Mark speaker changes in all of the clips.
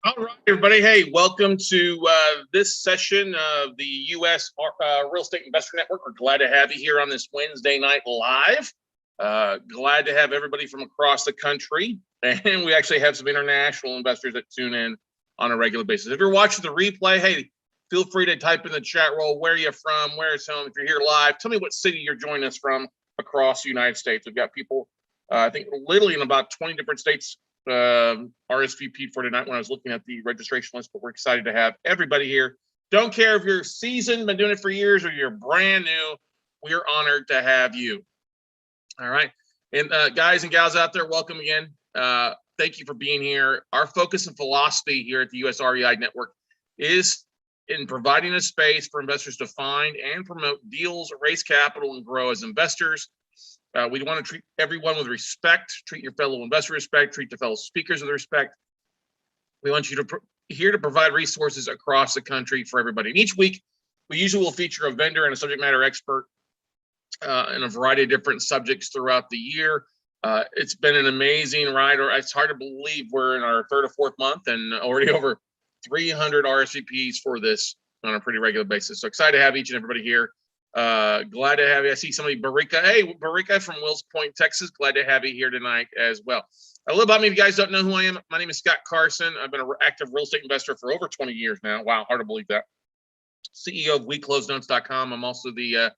Speaker 1: All right, everybody. Hey, welcome to this session of the US Real Estate Investor Network. We're glad to have you here on this Wednesday night live. Glad to have everybody from across the country. And we actually have some international investors that tune in on a regular basis. If you're watching the replay, hey, feel free to type in the chat roll where you're from, where it's home. If you're here live, tell me what city you're joining us from across the United States. We've got people, I think, literally in about 20 different states RSVP'd for tonight when I was looking at the registration list, but we're excited to have everybody here. Don't care if you're seasoned, been doing it for years, or you're brand new. We are honored to have you. All right. And guys and gals out there, welcome again. Thank you for being here. Our focus and philosophy here at the US REI Network is in providing a space for investors to find and promote deals, raise capital, and grow as investors. We want to treat everyone with respect, treat your fellow investor with respect, treat the fellow speakers with respect. We want you to here to provide resources across the country for everybody. And each week, we usually will feature a vendor and a subject matter expert in a variety of different subjects throughout the year. It's been an amazing ride. It's hard to believe we're in our third or fourth month and already over 300 RSVPs for this on a pretty regular basis. So excited to have each and everybody here. Glad to have you. I see somebody, Barika. Hey, Barika from Wills Point, Texas. Glad to have you here tonight as well. A little about me, if you guys don't know who I am. My name is Scott Carson. I've been an active real estate investor for over 20 years now. Wow, hard to believe that. CEO of WeCloseNotes.com. I'm also the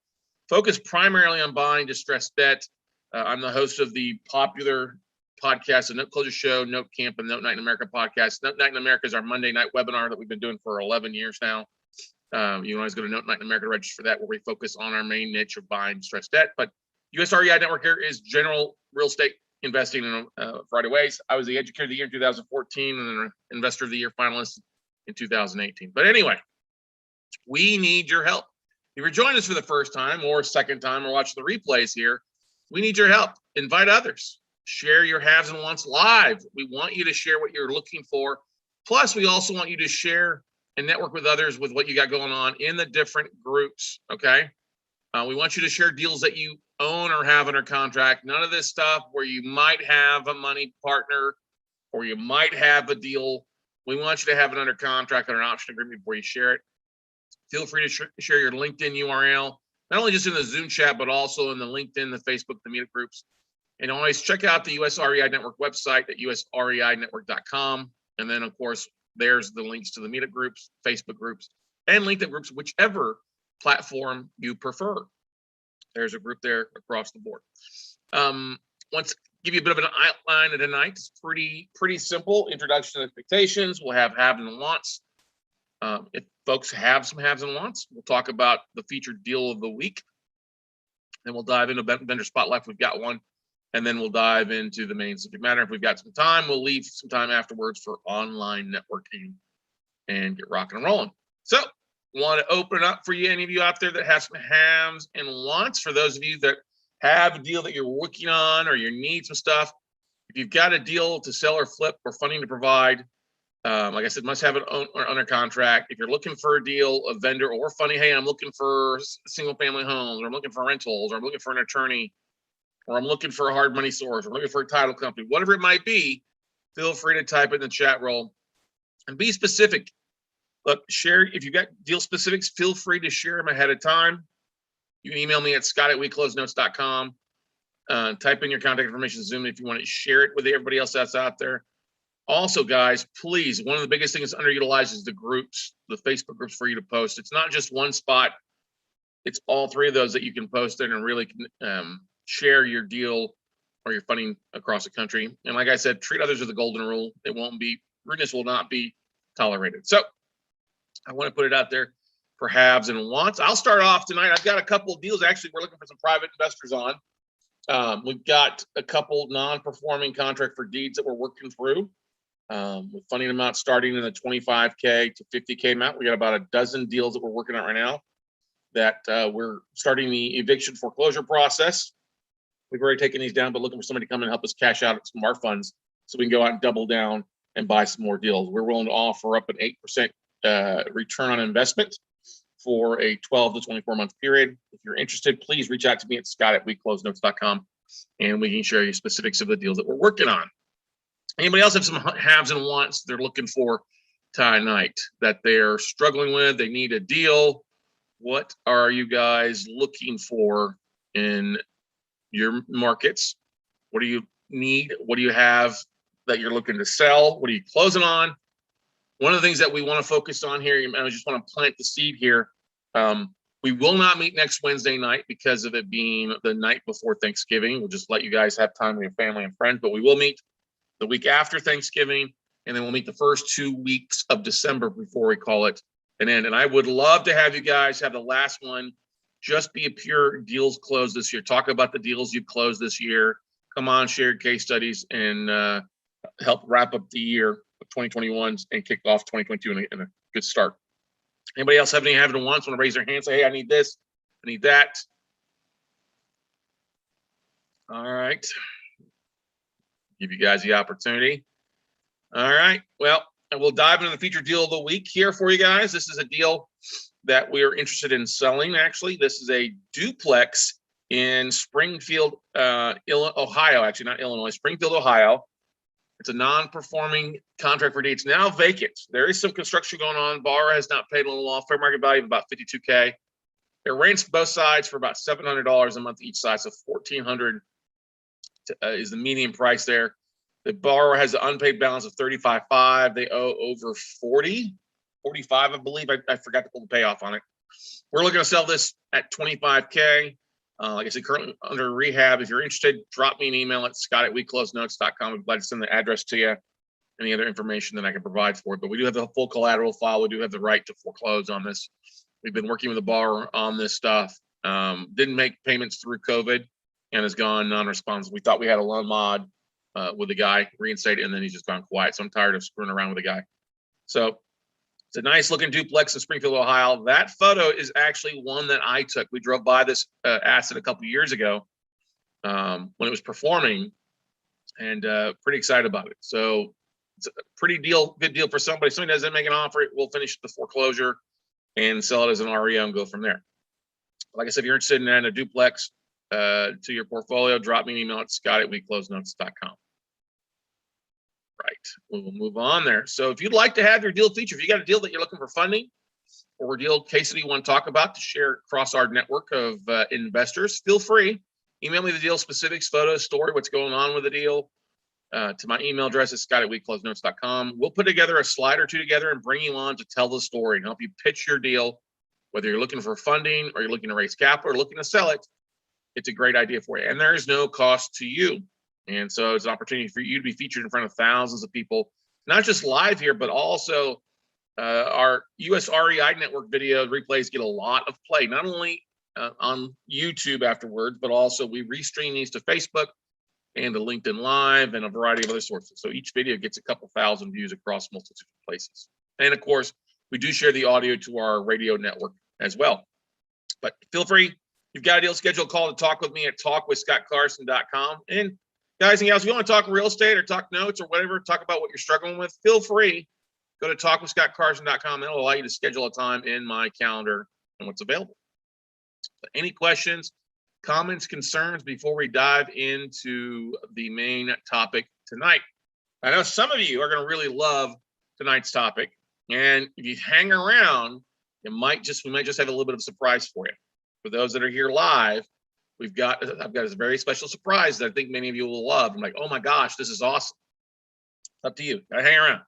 Speaker 1: focus primarily on buying distressed debt. I'm the host of the popular podcast, the Note Closure Show, Note Camp, and Note Night in America podcast. Note Night in America is our Monday night webinar that we've been doing for 11 years now. You can always go to Note Night in America to register for that, where we focus on our main niche of buying distressed debt. But US REI Network here is general real estate investing in a variety of ways. I was the Educator of the Year in 2014 and an Investor of the Year finalist in 2018. But anyway, we need your help. If you're joining us for the first time or second time or watching the replays here, we need your help. Invite others. Share your haves and wants live. We want you to share what you're looking for. Plus, we also want you to share and network with others with what you got going on in the different groups, okay? We want you to share deals that you own or have under contract. None of this stuff where you might have a money partner or you might have a deal. We want you to have it under contract or an option agreement before you share it. Feel free to share your LinkedIn URL, not only just in the Zoom chat, but also in the LinkedIn, the Facebook, the meetup groups. And always check out the US REI Network website at usreinetwork.com. And then, of course, there's the links to the meetup groups, Facebook groups, and LinkedIn groups, whichever platform you prefer. There's a group there across the board. Let's give you a bit of an outline of tonight. It's pretty simple. Introduction to expectations. We'll have haves and wants. If folks have some haves and wants, we'll talk about the featured deal of the week. Then we'll dive into vendor spotlight if we've got one. And then we'll dive into the main subject matter. If we've got some time, we'll leave some time afterwards for online networking and get rocking and rolling. So want to open it up for you, any of you out there that have some haves and wants. For those of you that have a deal that you're working on or you need some stuff, if you've got a deal to sell or flip or funding to provide, like I said, must have it under contract. If you're looking for a deal, a vendor, or funding, hey, I'm looking for single family homes, or I'm looking for rentals, or I'm looking for an attorney, or I'm looking for a hard money source, or I'm looking for a title company, whatever it might be, feel free to type it in the chat roll and be specific. Look, share, if you've got deal specifics, feel free to share them ahead of time. You can email me at scott@weclosenotes.com. Type in your contact information, Zoom if you want to share it with everybody else that's out there. Also, guys, please, one of the biggest things underutilized is the groups, the Facebook groups for you to post. It's not just one spot. It's all three of those that you can post in and really share your deal or your funding across the country. And like I said, treat others with the golden rule. Rudeness will not be tolerated. So I want to put it out there for haves and wants. I'll start off tonight. I've got a couple of deals. Actually, we're looking for some private investors on. We've got a couple non-performing contract for deeds that we're working through. With funding amounts starting in the 25K to 50K amount. We got about a dozen deals that we're working on right now that we're starting the eviction foreclosure process. We've already taken these down, but looking for somebody to come and help us cash out some of our funds so we can go out and double down and buy some more deals. We're willing to offer up an 8% return on investment for a 12 to 24 month period. If you're interested, please reach out to me at scott@weclosenotes.com and we can share you specifics of the deals that we're working on. Anybody else have some haves and wants they're looking for tonight that they're struggling with? They need a deal. What are you guys looking for in your markets? What do you need? What do you have that you're looking to sell? What are you closing on? One of the things that we want to focus on here, and I just want to plant the seed here. We will not meet next Wednesday night because of it being the night before Thanksgiving. We'll just let you guys have time with your family and friends, but we will meet the week after Thanksgiving, and then we'll meet the first 2 weeks of December before we call it an end. And I would love to have you guys have the last one just be a pure deals closed this year. Talk about the deals you've closed this year. Come on, share your case studies and help wrap up the year of 2021 and kick off 2022 in a good start. Anybody else have any have and wants? Want to raise their hand? Say, hey, I need this, I need that. All right. Give you guys the opportunity. All right. Well, we'll dive into the featured deal of the week here for you guys. This is a deal that we are interested in selling. Actually, this is a duplex in Springfield, Ohio. Actually, not Illinois, Springfield, Ohio. It's a non-performing contract for deed. It's now vacant. There is some construction going on. Borrower has not paid a little off. Fair market value of about $52K. It rents both sides for about $700 a month each side, so $1,400 is the median price there. The borrower has an unpaid balance of $35,500. They owe over $45, I believe. I forgot to pull the payoff on it. We're looking to sell this at $25K. Like I said, currently under rehab. If you're interested, drop me an email at scott@weclosenotes.com. I'd like to send the address to you. Any other information that I can provide for it. But we do have the full collateral file. We do have the right to foreclose on this. We've been working with the borrower on this stuff. Didn't make payments through COVID and has gone non-responsive. We thought we had a loan mod with the guy, reinstated, and then he's just gone quiet. So I'm tired of screwing around with the guy. So it's a nice looking duplex in Springfield, Ohio. That photo is actually one that I took. We drove by this asset a couple years ago when it was performing, and pretty excited about it. So it's a pretty good deal for somebody. If somebody doesn't make an offer, we'll finish the foreclosure and sell it as an REO and go from there. Like I said, if you're interested in adding a duplex to your portfolio, drop me an email at scott@weclosenotes.com. Right, we will move on there. So if you'd like to have your deal featured, if you got a deal that you're looking for funding or a deal case that you want to talk about to share across our network of investors, feel free. Email me the deal specifics, photos, story, what's going on with the deal to my email address at scott@weclosenotes.com. We'll put together a slide or two together and bring you on to tell the story and help you pitch your deal, whether you're looking for funding or you're looking to raise capital or looking to sell it. It's a great idea for you. And there is no cost to you. And so it's an opportunity for you to be featured in front of thousands of people, not just live here, but also our US REI Network video replays get a lot of play, not only on YouTube afterwards, but also we restream these to Facebook and to LinkedIn Live and a variety of other sources. So each video gets a couple thousand views across multiple places. And of course, we do share the audio to our radio network as well. But feel free, you've got a deal, schedule a call to talk with me at talkwithscottcarson.com. And guys and gals, if you want to talk real estate or talk notes or whatever, talk about what you're struggling with, feel free. Go to talkwithscottcarson.com. It'll allow you to schedule a time in my calendar and what's available. So any questions, comments, concerns before we dive into the main topic tonight? I know some of you are going to really love tonight's topic. And if you hang around, we might just have a little bit of a surprise for you. For those that are here live, I've got a very special surprise that I think many of you will love. I'm like, oh my gosh, this is awesome. It's up to you. Gotta hang around.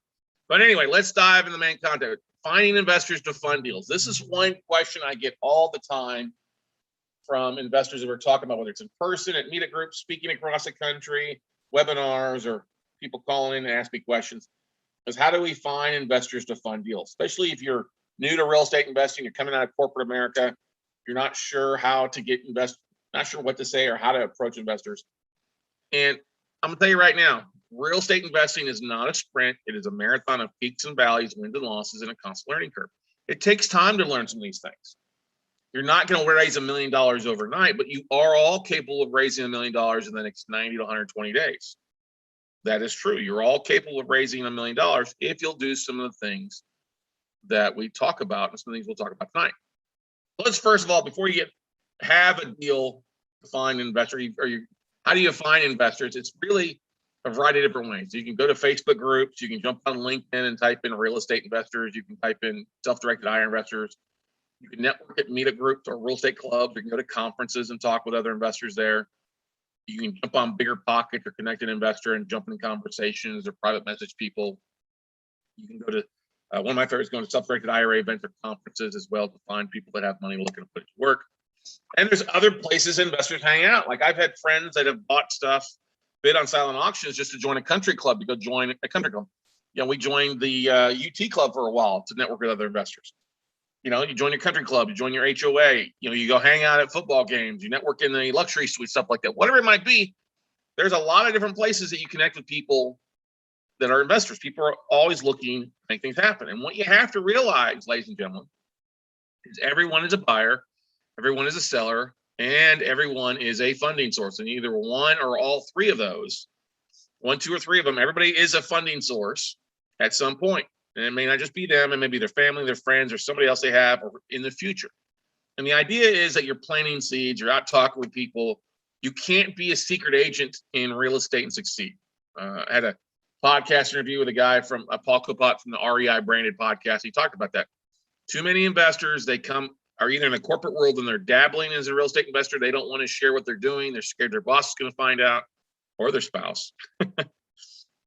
Speaker 1: But anyway, let's dive into the main content. Finding investors to fund deals. This is one question I get all the time from investors that we're talking about, whether it's in person, at meetup groups, speaking across the country, webinars, or people calling in and ask me questions. Is how do we find investors to fund deals? Especially if you're new to real estate investing, you're coming out of corporate America, you're not sure how to get investors, not sure what to say or how to approach investors. And I'm gonna tell you right now, real estate investing is not a sprint. It is a marathon of peaks and valleys, wins and losses, and a constant learning curve. It takes time to learn some of these things. You're not going to raise $1 million overnight, but you are all capable of raising $1 million in the next 90 to 120 days. That is true. You're all capable of raising $1 million if you'll do some of the things that we talk about and some things we'll talk about tonight. Let's first of all, before you have a deal to find investors, how do you find investors? It's really a variety of different ways. You can go to Facebook groups. You can jump on LinkedIn and type in real estate investors. You can type in self-directed IRA investors. You can network at meetup groups or real estate clubs. You can go to conferences and talk with other investors there. You can jump on Bigger Pockets or Connected Investor and jump in conversations or private message people. You can go to one of my favorites, going to self-directed IRA events or conferences as well to find people that have money looking to put it to work. And there's other places investors hang out. Like I've had friends that have bought stuff, bid on silent auctions just to join a country club, to go join a country club. You know, we joined the UT club for a while to network with other investors. You know, you join your country club, you join your HOA, you know, you go hang out at football games, you network in the luxury suite, stuff like that. Whatever it might be, there's a lot of different places that you connect with people that are investors. People are always looking to make things happen. And what you have to realize, ladies and gentlemen, is everyone is a buyer, everyone is a seller, and everyone is a funding source. And either one or all three of those, one, two, or three of them, everybody is a funding source at some point. And it may not just be them, it may be their family, their friends, or somebody else they have or in the future. And the idea is that you're planting seeds, you're out talking with people. You can't be a secret agent in real estate and succeed. I had a podcast interview with a guy from Paul Copot from the REI branded podcast. He talked about that. Too many investors, they are either in the corporate world and they're dabbling as a real estate investor. They don't want to share what they're doing. They're scared their boss is going to find out, or their spouse.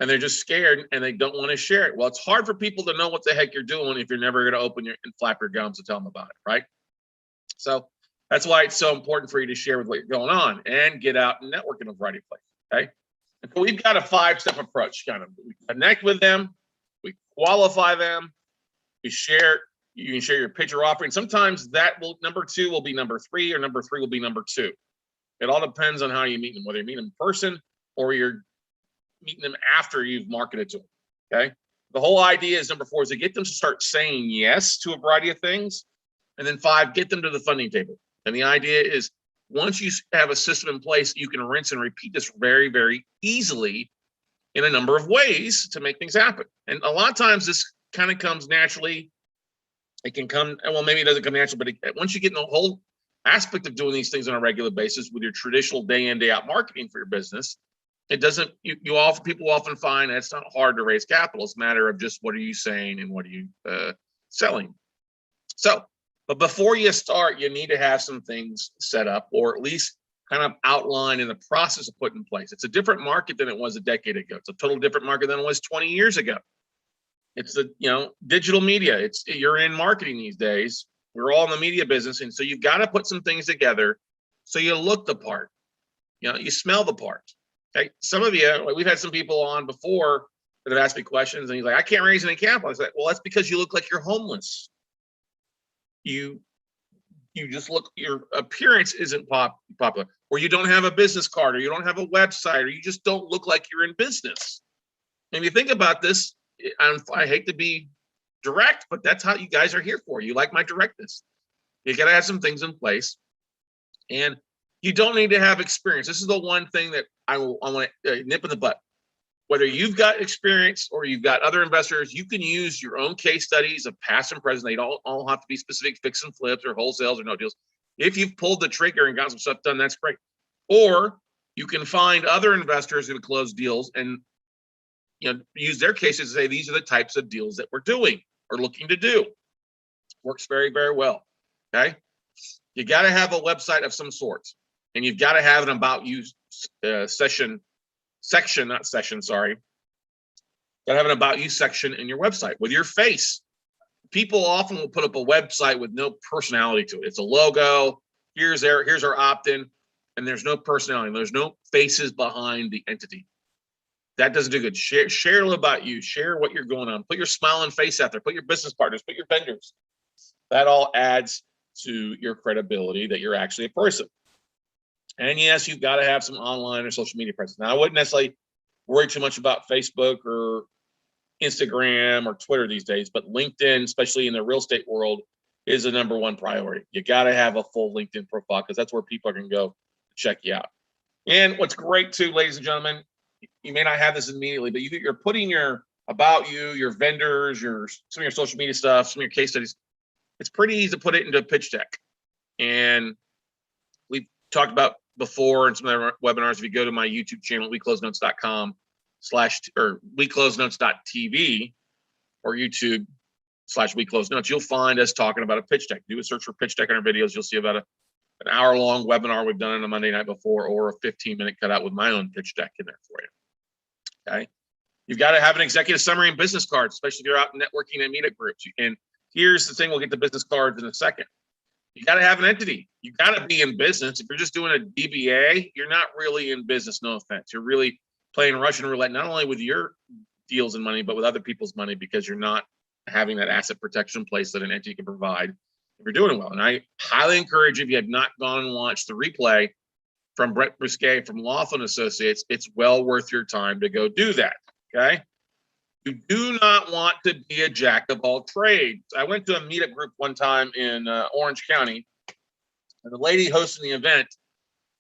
Speaker 1: And they're just scared and they don't want to share it. Well, it's hard for people to know what the heck you're doing if you're never going to open and flap your gums to tell them about it, right? So that's why it's so important for you to share with what you're going on and get out and network in a variety of places, okay? And so we've got a 5-step approach. Kind of, we connect with them, we qualify them, we share. You can share your pitch or offering. Sometimes number 2 will be number 3, or number 3 will be number 2. It all depends on how you meet them, whether you meet them in person or you're meeting them after you've marketed to them. Okay. The whole idea is number 4 is to get them to start saying yes to a variety of things. And then 5, get them to the funding table. And the idea is once you have a system in place, you can rinse and repeat this very, very easily in a number of ways to make things happen. And a lot of times this kind of comes naturally. It can come, well, maybe it doesn't come naturally, but once you get in the whole aspect of doing these things on a regular basis with your traditional day in, day out marketing for your business, it doesn't, people often find that it's not hard to raise capital. It's a matter of just what are you saying and what are you selling. So, but before you start, you need to have some things set up, or at least kind of outlined in the process of putting in place. It's a different market than it was a decade ago. It's a total different market than it was 20 years ago. It's the, digital media. You're in marketing these days. We're all in the media business. And so you've got to put some things together so you look the part, you smell the part. Okay. Some of you, we've had some people on before that have asked me questions and he's like, I can't raise any capital. I said, well, that's because you look like you're homeless. You just look, your appearance isn't popular, or you don't have a business card, or you don't have a website, or you just don't look like you're in business. And if you think about this, I hate to be direct, but that's how you guys are here for. You like my directness. You got to have some things in place, and you don't need to have experience. This is the one thing that I want to nip in the butt. Whether you've got experience or you've got other investors, you can use your own case studies of past and present. They don't all have to be specific fix and flips or wholesales or no deals. If you've pulled the trigger and got some stuff done, that's great. Or you can find other investors who have closed deals and use their cases to say, these are the types of deals that we're doing or looking to do. Works very, very well. Okay. You got to have a website of some sort, and you've got to have an about you section. Got to have an about you section in your website with your face. People often will put up a website with no personality to it. It's a logo. Here's our opt-in, and there's no personality. There's no faces behind the entity. That doesn't do good. Share a little about you. Share what you're going on. Put your smiling face out there. Put your business partners. Put your vendors. That all adds to your credibility that you're actually a person. And yes, you've got to have some online or social media presence. Now, I wouldn't necessarily worry too much about Facebook or Instagram or Twitter these days, but LinkedIn, especially in the real estate world, is the number one priority. You got to have a full LinkedIn profile because that's where people are going to go check you out. And what's great too, ladies and gentlemen, you may not have this immediately, but you're putting your about you, your vendors, some of your social media stuff, some of your case studies. It's pretty easy to put it into a pitch deck. And we've talked about before in some of our webinars. If you go to my YouTube channel, weclosenotes.com, or WeCloseNotes.tv or YouTube/WeCloseNotes, you'll find us talking about a pitch deck. Do a search for pitch deck in our videos. You'll see about an hour-long webinar we've done on a Monday night before, or a 15-minute cutout with my own pitch deck in there for you. Okay. You've got to have an executive summary and business cards, especially if you're out networking and meetup groups. And here's the thing, we'll get to business cards in a second. You got to have an entity. You got to be in business. If you're just doing a DBA, you're not really in business, no offense. You're really playing Russian roulette, not only with your deals and money, but with other people's money, because you're not having that asset protection in place that an entity can provide if you're doing well. And I highly encourage you, if you have not gone and watched the replay from Brett Brisquet from Laughlin Associates, it's well worth your time to go do that. Okay. You do not want to be a jack of all trades. I went to a meetup group one time in Orange County, and the lady hosting the event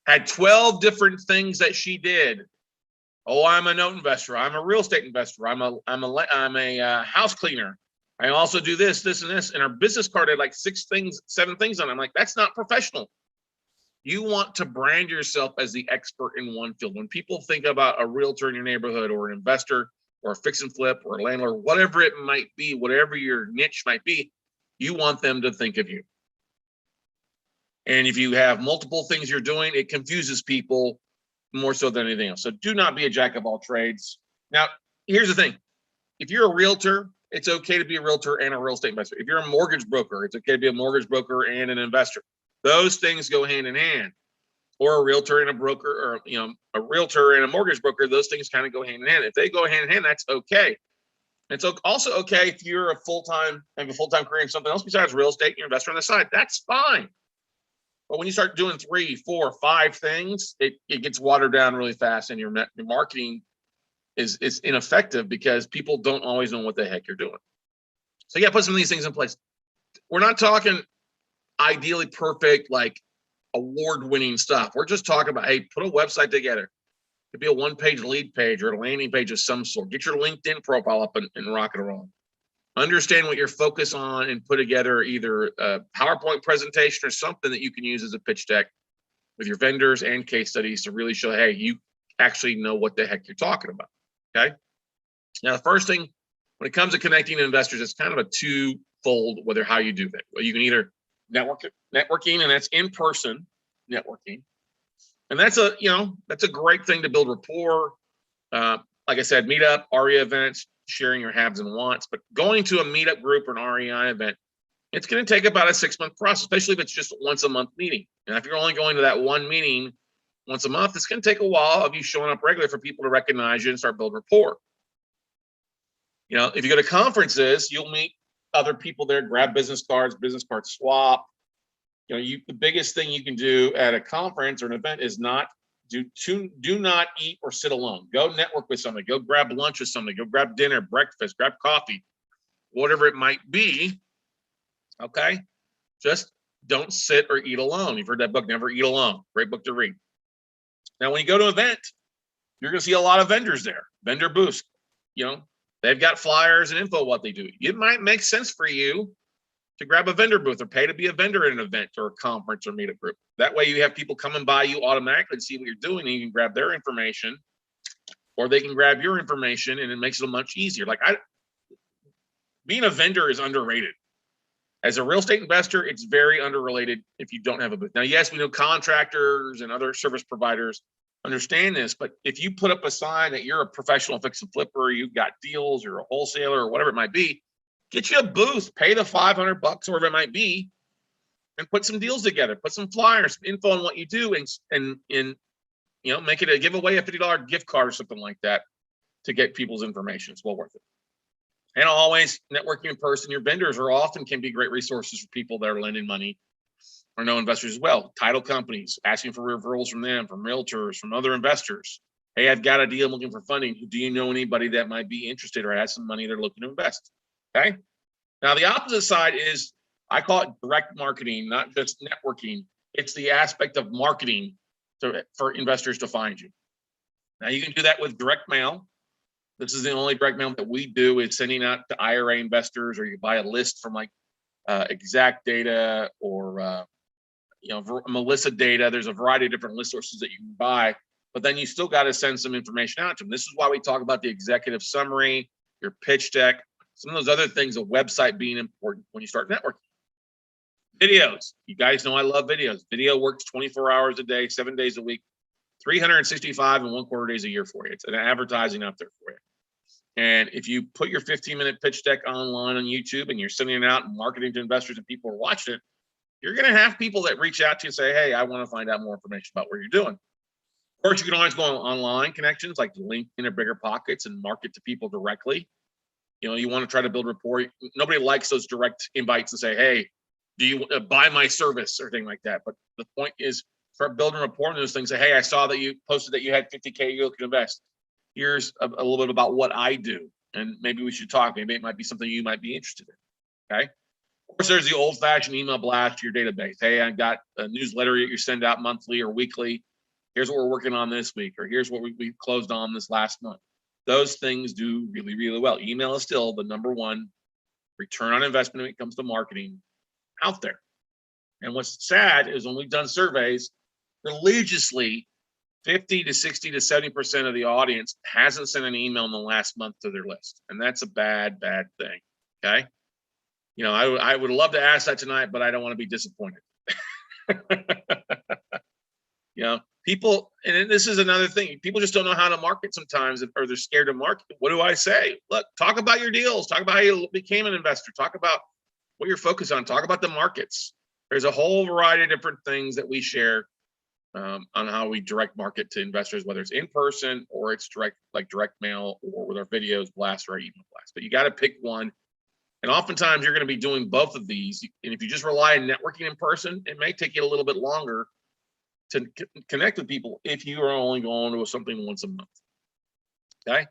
Speaker 1: had 12 different things that she did. Oh, I'm a note investor. I'm a real estate investor. I'm a house cleaner. I also do this, this, and this. And her business card had like 7 things on it. I'm like, that's not professional. You want to brand yourself as the expert in one field. When people think about a realtor in your neighborhood, or an investor, or a fix and flip, or a landlord, whatever it might be, whatever your niche might be, you want them to think of you. And if you have multiple things you're doing, it confuses people more so than anything else. So do not be a jack of all trades. Now, here's the thing. If you're a realtor, it's okay to be a realtor and a real estate investor. If you're a mortgage broker, it's okay to be a mortgage broker and an investor. Those things go hand in hand. Or a realtor and a broker, or a realtor and a mortgage broker, those things kind of go hand in hand. If they go hand in hand, that's okay. It's also okay if you're have a full-time career in something else besides real estate, and you're an investor on the side. That's fine. But when you start doing 3, 4, 5 things, it gets watered down really fast, and your marketing is ineffective because people don't always know what the heck you're doing. So yeah, put some of these things in place. We're not talking ideally perfect, like award-winning stuff. We're just talking about, hey, put a website together. It could be a 1-page lead page or a landing page of some sort. Get your LinkedIn profile up and rock and roll. Understand what you're focused on and put together either a PowerPoint presentation or something that you can use as a pitch deck with your vendors and case studies to really show, hey, you actually know what the heck you're talking about. Okay. Now, the first thing when it comes to connecting investors, it's kind of a twofold, how you do that. Well, you can either networking, and that's in-person networking, and that's a great thing to build rapport. Like I said, meetup, REI events, sharing your haves and wants. But going to a meetup group or an REI event, it's going to take about a 6-month process, especially if it's just once a month meeting. And if you're only going to that one meeting once a month, it's going to take a while of you showing up regularly for people to recognize you and start building rapport. If you go to conferences, you'll meet other people there, grab business card swap. The biggest thing you can do at a conference or an event is do not eat or sit alone. Go network with somebody, go grab lunch with somebody, go grab dinner, breakfast, grab coffee, whatever it might be. Okay. Just don't sit or eat alone. You've heard that book, Never Eat Alone. Great book to read. Now, when you go to an event, you're going to see a lot of vendors there, vendor booths. They've got flyers and info what they do. It might make sense for you to grab a vendor booth or pay to be a vendor at an event or a conference or meetup group. That way you have people coming by you automatically to see what you're doing, and you can grab their information, or they can grab your information, and it makes it much easier. Being a vendor is underrated. As a real estate investor, it's very underrated if you don't have a booth. Now, yes, we know contractors and other service providers understand this, but if you put up a sign that you're a professional fix and flipper, you've got deals, you're a wholesaler, or whatever it might be, get you a booth, pay the $500 or whatever it might be, and put some deals together, put some flyers, some info on what you do, and make it a giveaway, a $50 gift card or something like that to get people's information. It's well worth it. And always networking in person. Your vendors can be great resources for people that are lending money or know investors as well. Title companies, asking for referrals from them, from realtors, from other investors. Hey, I've got a deal, I'm looking for funding. Do you know anybody that might be interested or has some money they're looking to invest? Okay. Now, the opposite side is, I call it direct marketing, not just networking. It's the aspect of marketing for investors to find you. Now, you can do that with direct mail. This is the only direct mail that we do, is sending out to IRA investors, or you buy a list from Exact Data or Melissa Data. There's a variety of different list sources that you can buy but then you still got to send some information out to them. This is why we talk about the executive summary, your pitch deck, some of those other things, a website being important when you start networking. Videos. You guys know I love videos. Video works 24 hours a day, 7 days a week, 365 and 1/4 days a year for you. It's an advertising out there for you. And if you put your 15-minute pitch deck online on YouTube and you're sending it out and marketing to investors and people are watching it, you're going to have people that reach out to you and say, hey, I want to find out more information about what you're doing. Of course, you can always go on online connections like LinkedIn or Bigger Pockets and market to people directly. You know, you want to try to build rapport. Nobody likes those direct invites and say, hey, do you buy my service or anything like that? But the point is, start building rapport in those things. Say, hey, I saw that you posted that you had 50K you can invest. Here's a little bit about what I do, and maybe we should talk. Maybe it might be something you might be interested in. Okay. Of course, there's the old-fashioned email blast to your database. Hey, I got a newsletter that you send out monthly or weekly. Here's what we're working on this week, or here's what we closed on this last month. Those things do really, really well. Email is still the #1 return on investment when it comes to marketing out there. And what's sad is when we've done surveys, religiously, 50 to 60 to 70% of the audience hasn't sent an email in the last month to their list. And that's a bad, bad thing. Okay. You know, I would love to ask that tonight, but I don't want to be disappointed. You know, people, and this is another thing, people just don't know how to market sometimes, or they're scared to market. What do I say? Look, talk about your deals, talk about how you became an investor, talk about what you're focused on, talk about the markets. There's a whole variety of different things that we share on how we direct market to investors, whether it's in person or it's direct, like direct mail, or with our videos, blasts, or our email blasts. But you got to pick one. And oftentimes you're going to be doing both of these. And if you just rely on networking in person, it may take you a little bit longer to connect with people if you are only going to something once a month. Okay.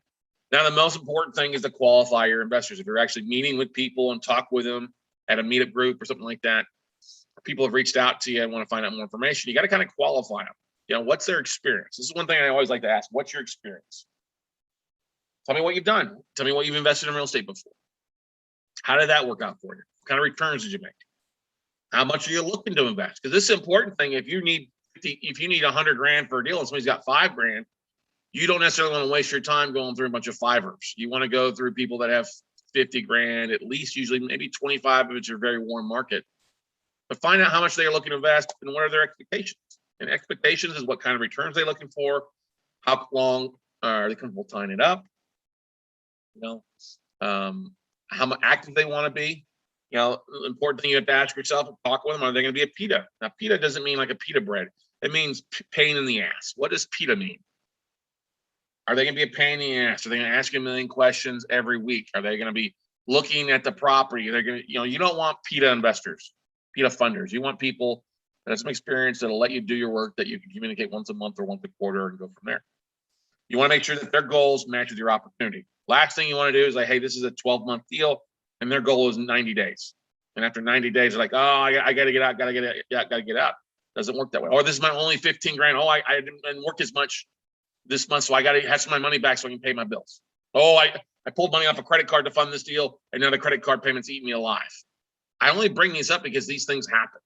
Speaker 1: Now, the most important thing is to qualify your investors. If you're actually meeting with people and talk with them at a meetup group or something like that, people have reached out to you and want to find out more information, you got to kind of qualify them. You know, what's their experience? This is one thing I always like to ask. What's your experience? Tell me what you've done. Tell me what you've invested in real estate before. How did that work out for you? What kind of returns did you make? How much are you looking to invest? Because this is an important thing. If you need 100 grand for a deal and somebody's got 5 grand, you don't necessarily want to waste your time going through a bunch of fivers. You want to go through people that have 50 grand, at least, usually maybe 25 if it's your very warm market. But find out how much they are looking to invest and what are their expectations. And expectations is what kind of returns they're looking for, how long are they comfortable tying it up, you know, how much active they want to be. You know, the important thing you have to ask yourself and talk with them, are they going to be a pita? Now, pita doesn't mean like a pita bread. It means pain in the ass. What does pita mean? Are they going to be a pain in the ass? Are they going to ask you a million questions every week? Are they going to be looking at the property? They're going to, you know, you don't want pita investors, pita funders. You want people that have some experience that'll let you do your work, that you can communicate once a month or once a quarter and go from there. You want to make sure that their goals match with your opportunity. Last thing you want to do is like, hey, this is a 12-month deal, and their goal is 90 days. And after 90 days, they're like, oh, I got to get out, got to get out. Doesn't work that way. Or this is my only 15 grand. Oh, I didn't work as much this month, so I got to have some of my money back so I can pay my bills. Oh, I pulled money off a credit card to fund this deal, and now the credit card payments eat me alive. I only bring these up because these things happen.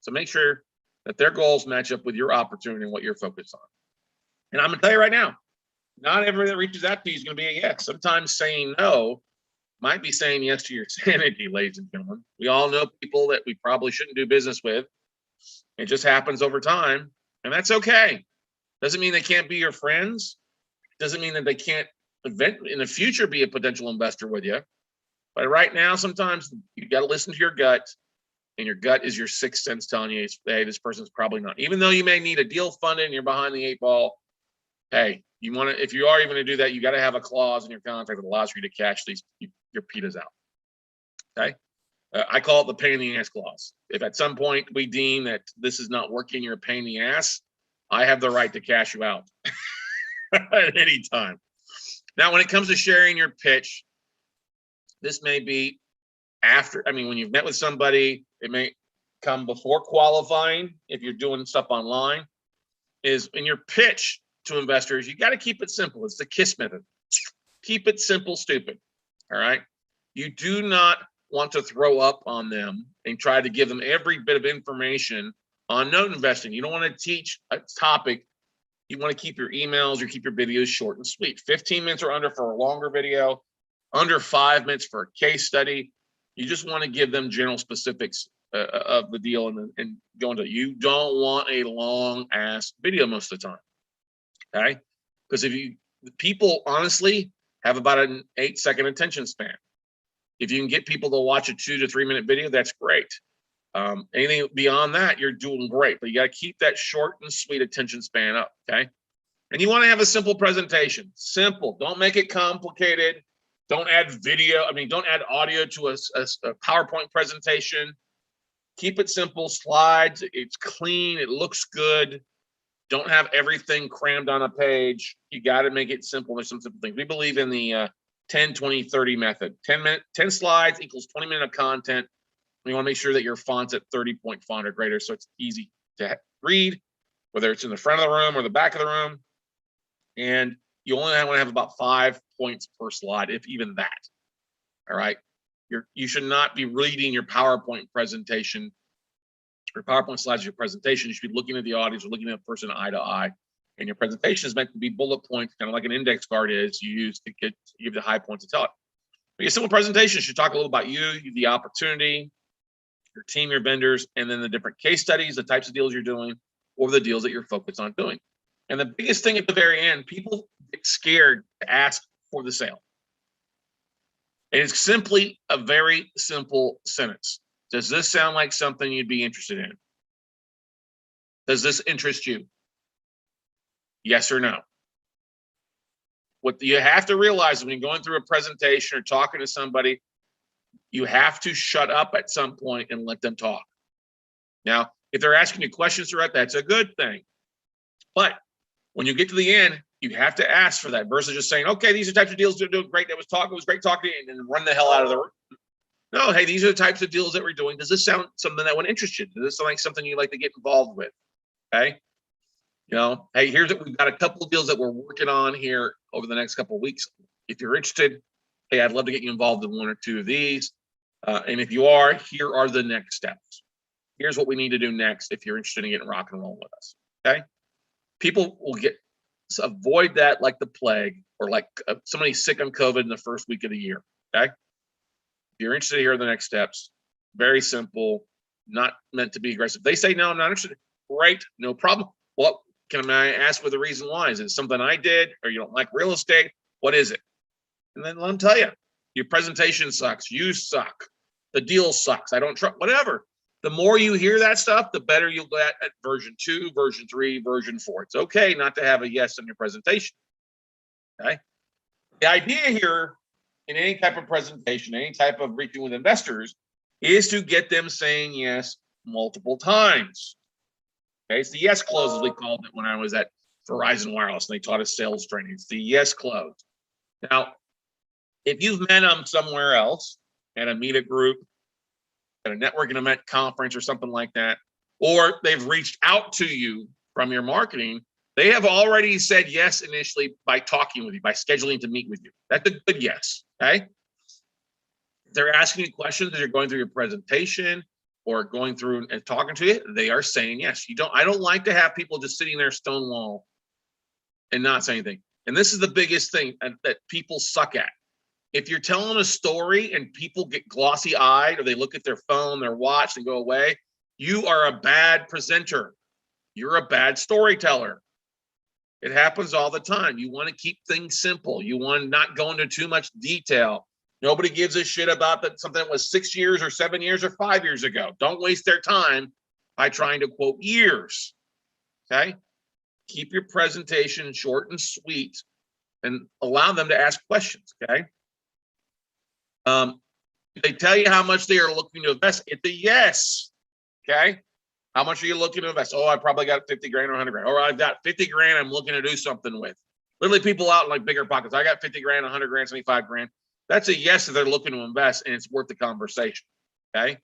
Speaker 1: So make sure that their goals match up with your opportunity and what you're focused on. And I'm going to tell you right now, not everybody that reaches out to you is going to be a yes. Sometimes saying no might be saying yes to your sanity, ladies and gentlemen. We all know people that we probably shouldn't do business with. It just happens over time, and that's okay. Doesn't mean they can't be your friends. Doesn't mean that they can't in the future be a potential investor with you. But right now, sometimes you got to listen to your gut, and your gut is your sixth sense telling you, hey, this person's probably not. Even though you may need a deal funded and you're behind the 8 ball, hey, you want to, if you are even to do that, you got to have a clause in your contract that allows you to cash your pitas out. Okay. I call it the pain in the ass clause. If at some point we deem that this is not working, you're a pain in the ass, I have the right to cash you out at any time. Now, when it comes to sharing your pitch, this may be after, when you've met with somebody, it may come before qualifying. If you're doing stuff online, is in your pitch to investors, you got to keep it simple. It's the KISS method. Keep it simple, stupid. All right. You do not want to throw up on them and try to give them every bit of information on note investing. You don't want to teach a topic You want to keep your emails or keep your videos short and sweet. 15 minutes or under for a longer video, under 5 minutes for a case study. You just want to give them general specifics of the deal and go into it. You don't want a long ass video most of the time. Okay? Because people honestly have about an 8-second attention span. If you can get people to watch a 2 to 3 minute video, that's great. Anything beyond that, you're doing great, but you got to keep that short and sweet attention span up. Okay. And you want to have a simple presentation. Simple. Don't make it complicated. Don't add video. Don't add audio to a PowerPoint presentation. Keep it simple. Slides. It's clean. It looks good. Don't have everything crammed on a page. You got to make it simple. There's some simple things. We believe in the 10, 20, 30 method. 10 slides equals 20 minutes of content. You want to make sure that your font's at 30-point font or greater, so it's easy to read, whether it's in the front of the room or the back of the room. And you only want to have about 5 points per slide, if even that. All right. You should not be reading your PowerPoint presentation or PowerPoint slides of your presentation. You should be looking at the audience or looking at the person eye to eye. And your presentation is meant to be bullet points, kind of like an index card is you use to give the high points to tell it. But your simple presentation should talk a little about you, the opportunity, your team, your vendors, and then the different case studies, the types of deals you're doing, or the deals that you're focused on doing. And the biggest thing at the very end, people get scared to ask for the sale. And it's simply a very simple sentence. Does this sound like something you'd be interested in? Does this interest you? Yes or no? What you have to realize when you're going through a presentation or talking to somebody, you have to shut up at some point and let them talk. Now, if they're asking you questions throughout, that's a good thing. But when you get to the end, you have to ask for that versus just saying, okay, these are types of deals that are doing great. It was great talking to you, and then run the hell out of the room. No, hey, these are the types of deals that we're doing. Does this sound something that would interest you? Does this sound like something you'd like to get involved with? Okay. Hey, we've got a couple of deals that we're working on here over the next couple of weeks. If you're interested, hey, I'd love to get you involved in 1 or 2 of these. And if you are, here are the next steps. Here's what we need to do next if you're interested in getting rock and roll with us. Okay. People will avoid that like the plague, or like somebody sick on COVID in the first week of the year. Okay. If you're interested, here are the next steps. Very simple, not meant to be aggressive. They say, no, I'm not interested. Great, no problem. What can I ask for the reason why? Is it something I did, or you don't like real estate? What is it? And then let them tell you, your presentation sucks. You suck. The deal sucks. I don't trust, whatever. The more you hear that stuff, the better you'll get at version 2, version 3, version 4. It's okay not to have a yes on your presentation. Okay. The idea here in any type of presentation, any type of reaching with investors, is to get them saying yes multiple times. Okay. It's the yes close, as we called it when I was at Verizon Wireless, and they taught us sales training. It's the yes close. Now, if you've met them somewhere else at a meetup group, at a networking event, conference, or something like that, or they've reached out to you from your marketing, they have already said yes initially by talking with you, by scheduling to meet with you. That's a good yes. Okay. If they're asking you questions as you're going through your presentation or going through and talking to you, they are saying yes. I don't like to have people just sitting there stonewall and not say anything. And this is the biggest thing that people suck at. If you're telling a story and people get glossy-eyed, or they look at their phone, their watch, and go away, you are a bad presenter. You're a bad storyteller. It happens all the time. You want to keep things simple. You want to not go into too much detail. Nobody gives a shit about something that was 6 years or 7 years or 5 years ago. Don't waste their time by trying to quote years. Okay? Keep your presentation short and sweet and allow them to ask questions. Okay? If they tell you how much they are looking to invest, it's a yes. Okay. How much are you looking to invest? Oh, I probably got 50 grand or 100 grand. Or I've got 50 grand I'm looking to do something with. Literally, people out in like bigger pockets. I got 50 grand, 100 grand, 75 grand. That's a yes if they're looking to invest, and it's worth the conversation. Okay.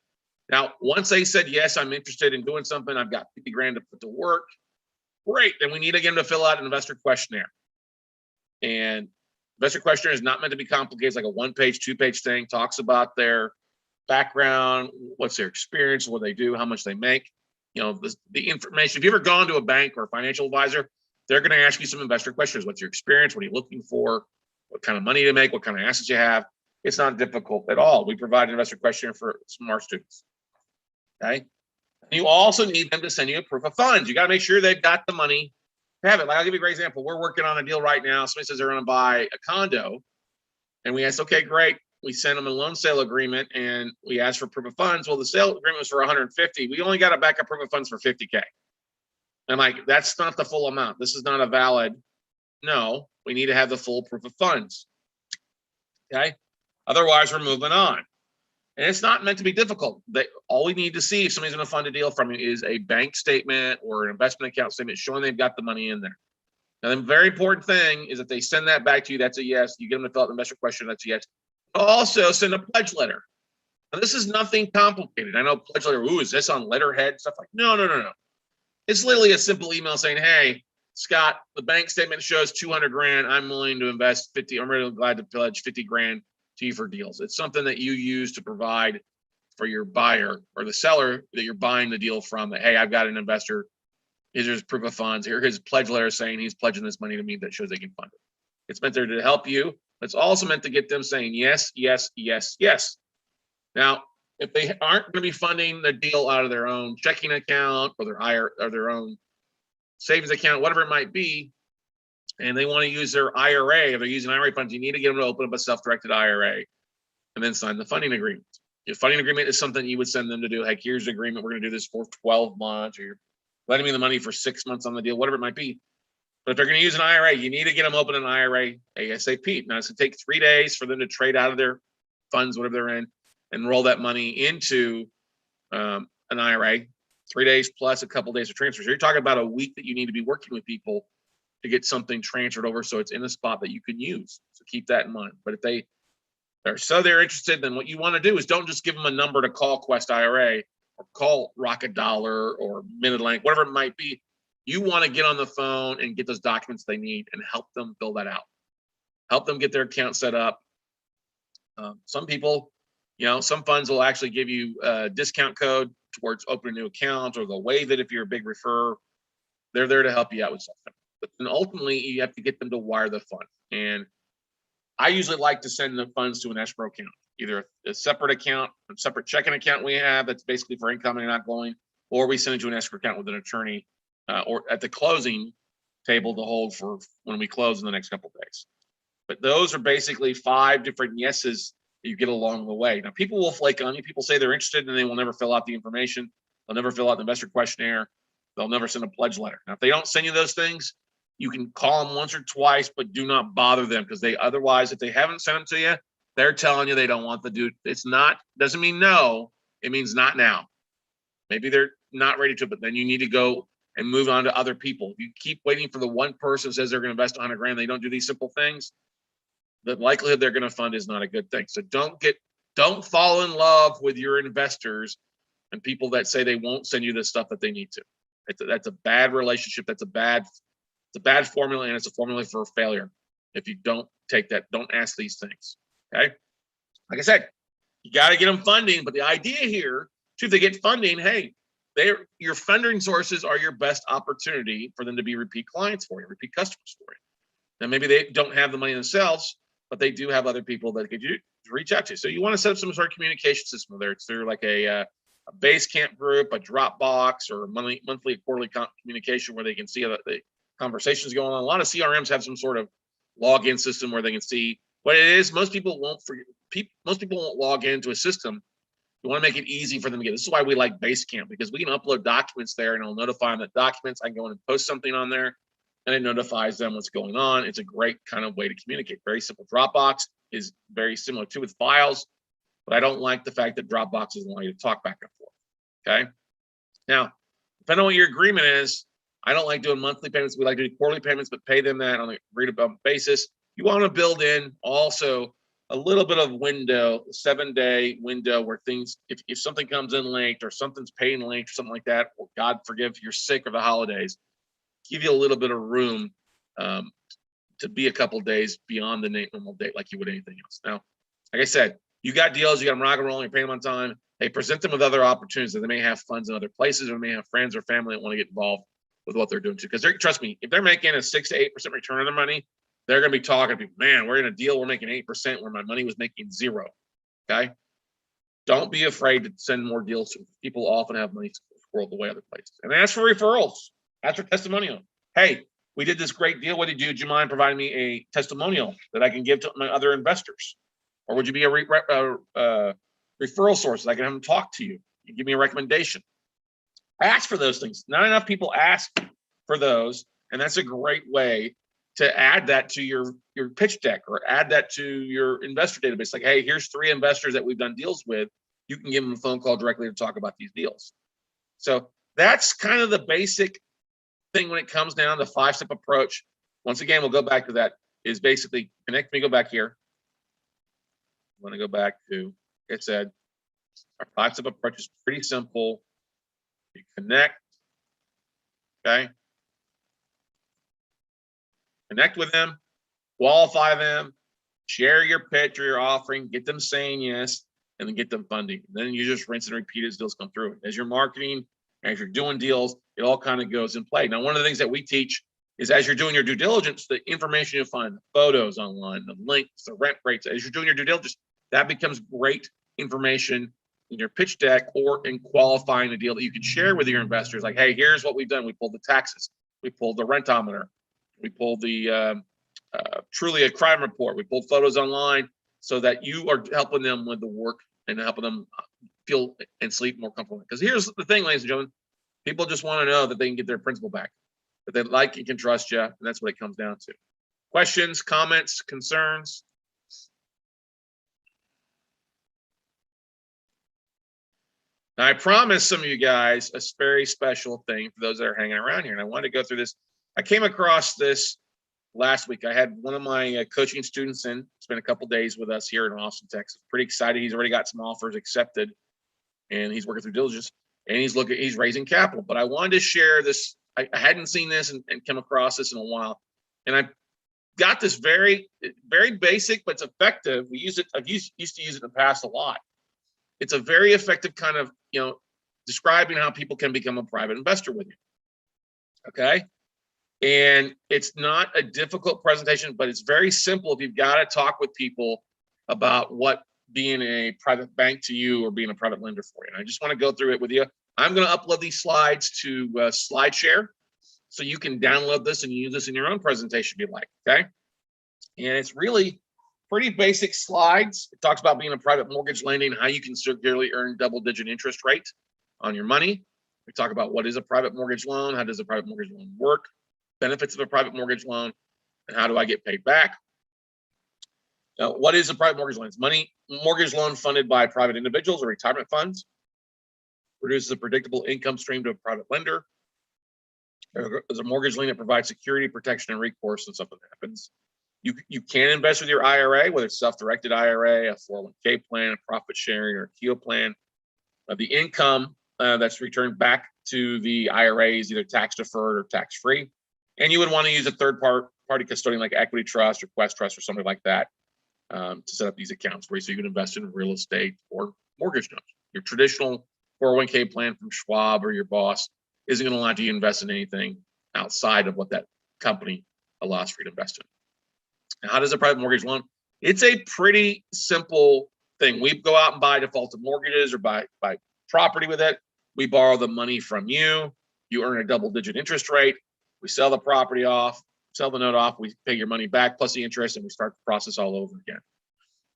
Speaker 1: Now, once they said, yes, I'm interested in doing something, I've got 50 grand to put to work. Great. Then we need again to fill out an investor questionnaire. And investor questionnaire is not meant to be complicated. It's like a 1-page, 2-page thing. Talks about their background, what's their experience, what they do, how much they make. The information. If you've ever gone to a bank or a financial advisor, they're going to ask you some investor questions. What's your experience? What are you looking for? What kind of money to make? What kind of assets you have? It's not difficult at all. We provide an investor questionnaire for some of our students. Okay. You also need them to send you a proof of funds. You got to make sure they've got the money to have it. Like, I'll give you a great example. We're working on a deal right now. Somebody says they're going to buy a condo, and we asked, okay, great. We sent them a loan sale agreement, and we asked for proof of funds. Well, the sale agreement was for 150. We only got a backup proof of funds for 50K. And like, that's not the full amount. This is not a valid. No, we need to have the full proof of funds. Okay. Otherwise, we're moving on. And it's not meant to be difficult. All we need to see if somebody's going to fund a deal from you is a bank statement or an investment account statement showing they've got the money in there. Now, the very important thing is that they send that back to you. That's a yes. You get them to fill out the investor question. That's a yes. Also, send a pledge letter. Now, this is nothing complicated. I know pledge letter. Ooh, is this on letterhead? Stuff like no. It's literally a simple email saying, "Hey, Scott, the bank statement shows 200 grand. I'm willing to invest 50. I'm really glad to pledge 50 grand to you for deals." It's something that you use to provide for your buyer or the seller that you're buying the deal from. That, hey, I've got an investor. Here's his proof of funds. Here's his pledge letter saying he's pledging this money to me that shows they can fund it. It's meant there to help you. It's also meant to get them saying yes, yes, yes, yes. Now, if they aren't going to be funding the deal out of their own checking account or their IRA or their own savings account, whatever it might be, and they want to use their IRA, if they're using IRA funds, you need to get them to open up a self-directed IRA and then sign the funding agreement. Your funding agreement is something you would send them to do. Like, here's the agreement. We're going to do this for 12 months, or you're letting me the money for 6 months on the deal, whatever it might be. But if they're going to use an IRA, you need to get them open an IRA ASAP. Now, it's going to take 3 days for them to trade out of their funds, whatever they're in, and roll that money into an IRA. 3 days plus a couple of days of transfer. So you're talking about a week that you need to be working with people to get something transferred over so it's in a spot that you can use. So keep that in mind. But if they're interested, then what you want to do is don't just give them a number to call Quest IRA or call Rocket Dollar or Mid-Atlantic, whatever it might be. You want to get on the phone and get those documents they need and help them fill that out. Help them get their account set up. Some people, some funds will actually give you a discount code towards opening a new account, or they'll waive it if you're a big referrer. They're there to help you out with something. But then ultimately, you have to get them to wire the fund. And I usually like to send the funds to an escrow account, either a separate account, a separate checking account we have that's basically for incoming and outgoing, or we send it to an escrow account with an attorney or at the closing table to hold for when we close in the next couple of days. But those are basically 5 different yeses that you get along the way. Now, people will flake on you. People say they're interested and they will never fill out the information. They'll never fill out the investor questionnaire. They'll never send a pledge letter. Now, if they don't send you those things, you can call them once or twice, but do not bother them, because otherwise, if they haven't sent them to you, they're telling you they don't want the dude. Doesn't mean no. It means not now. Maybe they're not ready to, but then you need to go and move on to other people. If you keep waiting for the one person who says they're going to invest 100 grand, they don't do these simple things, the likelihood they're going to fund is not a good thing. So don't fall in love with your investors and people that say they won't send you the stuff that they need to. That's a bad relationship. It's a bad formula, and it's a formula for failure. If you don't take that, don't ask these things. Okay. Like I said, you got to get them funding, but the idea here, too, if they get funding, hey, your funding sources are your best opportunity for them to be repeat clients for you, repeat customers for you. Now, maybe they don't have the money themselves, but they do have other people that could reach out to. So you want to set up some sort of communication system, whether it's through like a Basecamp group, a Dropbox, or a monthly, quarterly communication where they can see the conversations going on. A lot of CRMs have some sort of login system where they can see what it is. Most people won't log into a system. You want to make it easy for them to get. This is why we like Basecamp, because we can upload documents there and it'll notify them that documents. I can go in and post something on there and it notifies them what's going on. It's a great kind of way to communicate. Very simple. Dropbox is very similar too with files, but I don't like the fact that Dropbox doesn't allow you to talk back and forth. Okay. Now, depending on what your agreement is, I don't like doing monthly payments. We like to do quarterly payments, but pay them that on an agreed upon basis. You want to build in also a little bit of window, 7-day window where things, if something comes in late or something's paying late or something like that, or God forgive, you're sick or the holidays, give you a little bit of room to be a couple days beyond the normal date like you would anything else. Now, like I said, you got deals, you got them rock and rolling, you're paying them on time. Hey, present them with other opportunities that they may have funds in other places, or may have friends or family that want to get involved. with what they're doing too. Because trust me, if they're making a 6 to 8% return on their money, they're going to be talking to people, man, we're in a deal, we're making 8% where my money was making 0. Okay. Don't be afraid to send more deals. People often have money squirreled away other places. And ask for referrals. Ask for testimonial. Hey, we did this great deal. What did you do? Do you mind providing me a testimonial that I can give to my other investors? Or would you be a referral source that I can have them talk to you? You give me a recommendation. Ask for those things. Not enough people ask for those. And that's a great way to add that to your pitch deck, or add that to your investor database. Like, hey, here's 3 investors that we've done deals with. You can give them a phone call directly to talk about these deals. So that's kind of the basic thing when it comes down to 5-step approach. Once again, we'll go back to that, is basically connect. Me go back here. I want to go back to, like I said, our 5-step approach is pretty simple. You connect, okay? Connect with them, qualify them, share your pitch or your offering, get them saying yes, and then get them funding. And then you just rinse and repeat as deals come through. As you're marketing, as you're doing deals, it all kind of goes in play. Now, one of the things that we teach is, as you're doing your due diligence, the information you find, the photos online, the links, the rent rates, as you're doing your due diligence, that becomes great information in your pitch deck or in qualifying the deal that you can share with your investors. Like, hey, here's what we've done. We pulled the taxes. We pulled the rentometer. We pulled the truly a crime report. We pulled photos online so that you are helping them with the work and helping them feel and sleep more comfortable. Because here's the thing, ladies and gentlemen, people just want to know that they can get their principal back, that they like and can trust you, and that's what it comes down to. Questions, comments, concerns? Now, I promised some of you guys a very special thing for those that are hanging around here, and I wanted to go through this. I came across this last week. I had one of my coaching students in, spent a couple days with us here in Austin, Texas. Pretty excited. He's already got some offers accepted, and he's working through diligence, and he's raising capital. But I wanted to share this. I hadn't seen this and come across this in a while, and I got this very, very basic, but it's effective. I've used to use it in the past a lot. It's a very effective kind of, describing how people can become a private investor with you. Okay. And it's not a difficult presentation, but it's very simple if you've got to talk with people about what being a private bank to you or being a private lender for you. And I just want to go through it with you. I'm going to upload these slides to SlideShare, so you can download this and use this in your own presentation if you like, okay? And it's really pretty basic slides. It talks about being a private mortgage lending, how you can securely earn double-digit interest rate on your money. We talk about what is a private mortgage loan, how does a private mortgage loan work, benefits of a private mortgage loan, and how do I get paid back? Now, what is a private mortgage loan? It's mortgage loan funded by private individuals or retirement funds. Produces a predictable income stream to a private lender. There's a mortgage lien that provides security, protection, and recourse when something happens. You can invest with your IRA, whether it's self-directed IRA, a 401k plan, a profit sharing, or a KEO plan. The income that's returned back to the IRA is either tax deferred or tax free. And you would want to use a third party custodian like Equity Trust or Quest Trust or something like that to set up these accounts for you, so you can invest in real estate or mortgage notes. Your traditional 401k plan from Schwab or your boss isn't going to allow you to invest in anything outside of what that company allows for you to invest in. Now, how does a private mortgage loan? It's a pretty simple thing. We go out and buy defaulted mortgages or buy property with it. We borrow the money from you. You earn a double-digit interest rate. We sell the property off, sell the note off. We pay your money back plus the interest, and we start the process all over again.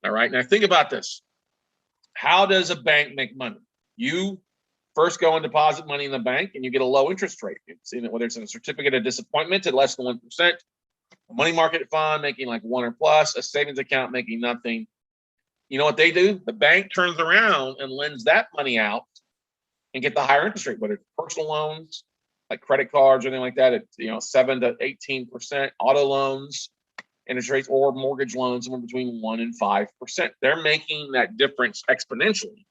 Speaker 1: All right. Now think about this. How does a bank make money? You first go and deposit money in the bank, and you get a low interest rate. You've seen it, whether it's in a certificate of disappointment at less than 1%, a money market fund making like 1 or plus, a savings account making nothing. You know what they do? The bank turns around and lends that money out and get the higher interest rate, whether it's personal loans, like credit cards or anything like that, at 7 to 18%, auto loans, interest rates, or mortgage loans somewhere between 1 and 5%. They're making that difference exponentially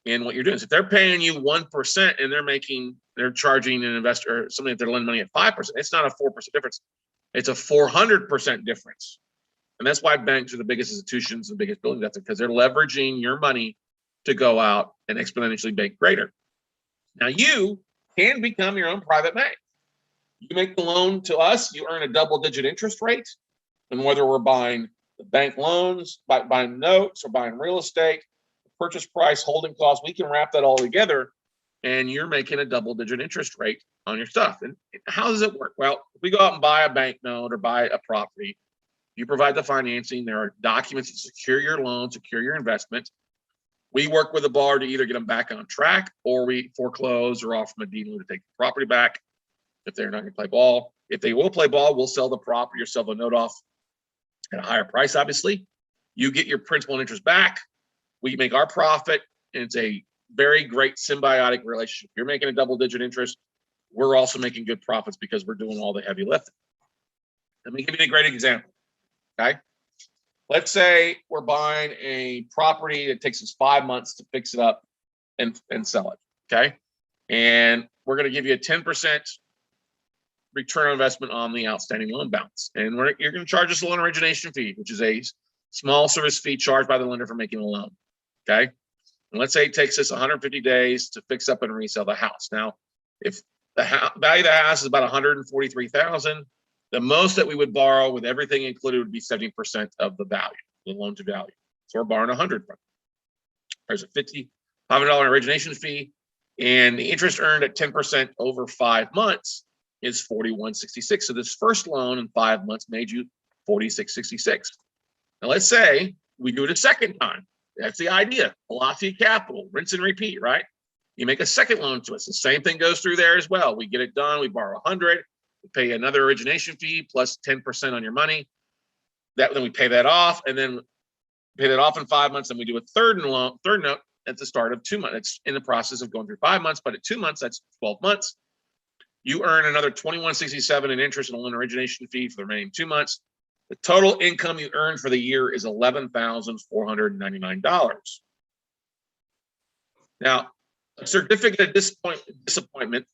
Speaker 1: in what you're doing. So if they're paying you 1% and they're charging an investor or something that they're lending money at 5%, it's not a 4% difference. It's a 400% difference. And that's why banks are the biggest institutions and biggest buildings out there, because they're leveraging your money to go out and exponentially make greater. Now, you can become your own private bank. You make the loan to us, you earn a double-digit interest rate. And whether we're buying the bank loans, buying notes, or buying real estate, purchase price, holding costs, we can wrap that all together, and you're making a double-digit interest rate on your stuff. And how does it work? Well, if we go out and buy a bank note or buy a property, you provide the financing. There are documents that secure your loan, secure your investment. We work with the borrower to either get them back on track, or we foreclose or offer them a deed to take the property back if they're not going to play ball. If they will play ball, we'll sell the property or sell the note off at a higher price, obviously. You get your principal and interest back. We make our profit, and it's a very great symbiotic relationship. You're making a double-digit interest. We're also making good profits because we're doing all the heavy lifting. Let me give you a great example, okay? Let's say we're buying a property that takes us 5 months to fix it up and sell it, okay? And we're going to give you a 10% return on investment on the outstanding loan balance. And you're going to charge us a loan origination fee, which is a small service fee charged by the lender for making a loan, okay? And let's say it takes us 150 days to fix up and resell the house. Now, if the value of the house is about $143,000, the most that we would borrow with everything included would be 70% of the value, the loan to value. So we're borrowing 100 from it. There's a $500 origination fee, and the interest earned at 10% over 5 months is $41.66. So this first loan in 5 months made you $46.66. Now let's say we do it a second time. That's the idea. Velocity capital, rinse and repeat, right? You make a second loan to us. The same thing goes through there as well. We get it done. We borrow 100. We pay another origination fee plus 10% on your money. Then we pay that off, and then pay that off in 5 months. And we do a third note at the start of 2 months. It's in the process of going through 5 months, but at 2 months, that's 12 months. You earn another $21.67 in interest and a loan origination fee for the remaining 2 months. The total income you earn for the year is $11,499. Now, a certificate of disappointment,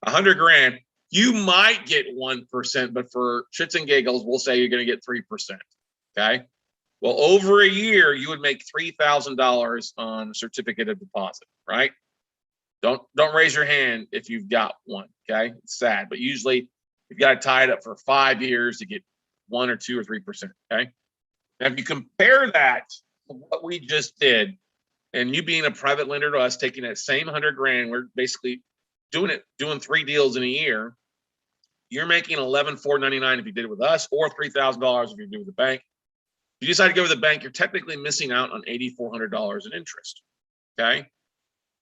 Speaker 1: 100 grand, you might get 1%, but for shits and giggles, we'll say you're going to get 3%. Okay. Well, over a year, you would make $3,000 on a certificate of deposit, right? Don't raise your hand if you've got one. Okay. It's sad, but usually you've got to tie it up for 5 years to get 1 or 2 or 3%. Okay. Now, if you compare that to what we just did, and you being a private lender to us, taking that same 100 grand, we're basically doing 3 deals in a year. You're making $11,499 if you did it with us, or $3,000 if you do it with the bank. If you decide to go with the bank, you're technically missing out on $8,400 in interest. Okay.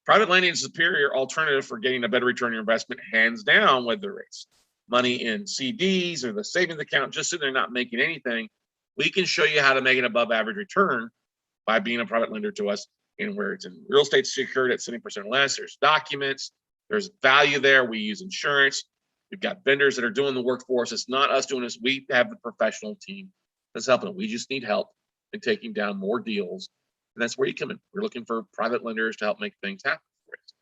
Speaker 1: Private lending is a superior alternative for getting a better return on your investment, hands down, whether it's money in CDs or the savings account, just so they're not making anything. We can show you how to make an above average return by being a private lender to us, and where it's in real estate secured at 70% or less. There's documents, there's value there. We use insurance. We've got vendors that are doing the work for us. It's not us doing this. We have the professional team that's helping. We just need help in taking down more deals. And that's where you come in. We're looking for private lenders to help make things happen for us.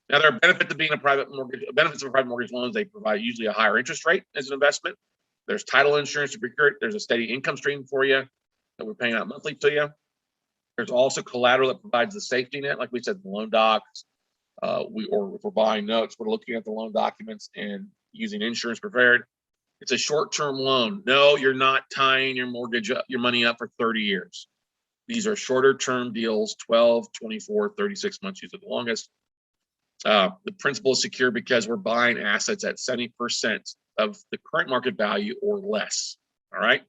Speaker 1: Now, there are benefits of being a private mortgage. Benefits of private mortgage loans: they provide usually a higher interest rate as an investment. There's title insurance to procure it. There's a steady income stream for you that we're paying out monthly to you. There's also collateral that provides the safety net, like we said, the loan docs. Or if we're buying notes, we're looking at the loan documents and using insurance prepared. It's a short-term loan. No, you're not tying your money up for 30 years. These are shorter-term deals, 12, 24, 36 months, usually the longest. The principal is secure because we're buying assets at 70% of the current market value or less. All right.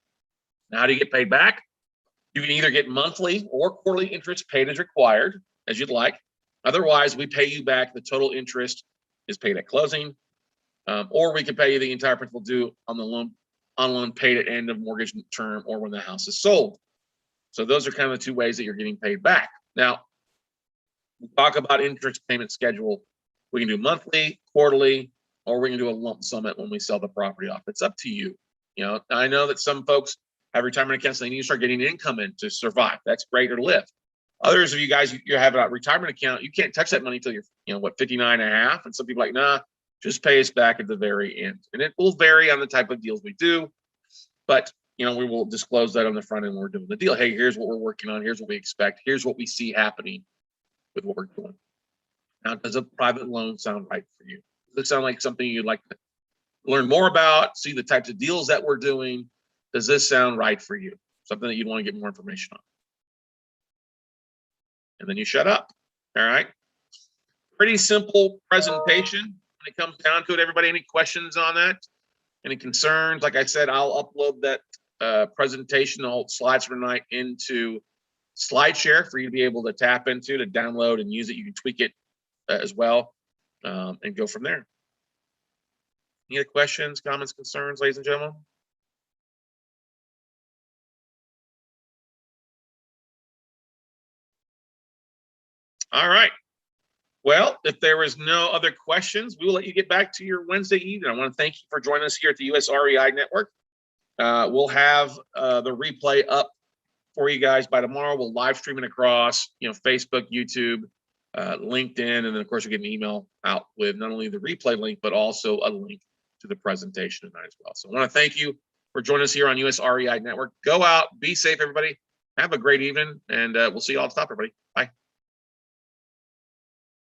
Speaker 1: Now, how do you get paid back? You can either get monthly or quarterly interest paid as required, as you'd like. Otherwise, we pay you back. The total interest is paid at closing, or we can pay you the entire principal due on the loan paid at end of mortgage term or when the house is sold. So those are kind of the 2 ways that you're getting paid back. Now, we talk about interest payment schedule. We can do monthly, quarterly, or we can do a lump sum when we sell the property off. It's up to you. You know, I know that some folks have retirement accounts. They need to start getting income in to survive. That's great, or live. Others of you guys, you have a retirement account. You can't touch that money until you're, 59 and a half. And some people are like, nah, just pay us back at the very end. And it will vary on the type of deals we do. But, we will disclose that on the front end when we're doing the deal. Hey, here's what we're working on. Here's what we expect. Here's what we see happening with what we're doing. Now, does a private loan sound right for you? Does it sound like something you'd like to learn more about, see the types of deals that we're doing. Does this sound right for you? Something that you'd want to get more information on. And then you shut up. All right. Pretty simple presentation when it comes down to it. Everybody, any questions on that? Any concerns? Like I said, I'll upload that presentation, the whole slides for tonight, into SlideShare for you to be able to tap into, to download and use it. You can tweak it as well, and go from there. Any other questions, comments, concerns, ladies and gentlemen? All right. Well, if there is no other questions, we will let you get back to your Wednesday evening. I want to thank you for joining us here at the US REI Network. We'll have the replay up for you guys by tomorrow. We'll live stream it across, Facebook, YouTube, LinkedIn, and then of course we'll get an email out with not only the replay link, but also a link to the presentation tonight as well. So I want to thank you for joining us here on US REI Network. Go out, be safe, everybody. Have a great evening, and we'll see you all at the top, everybody. Bye.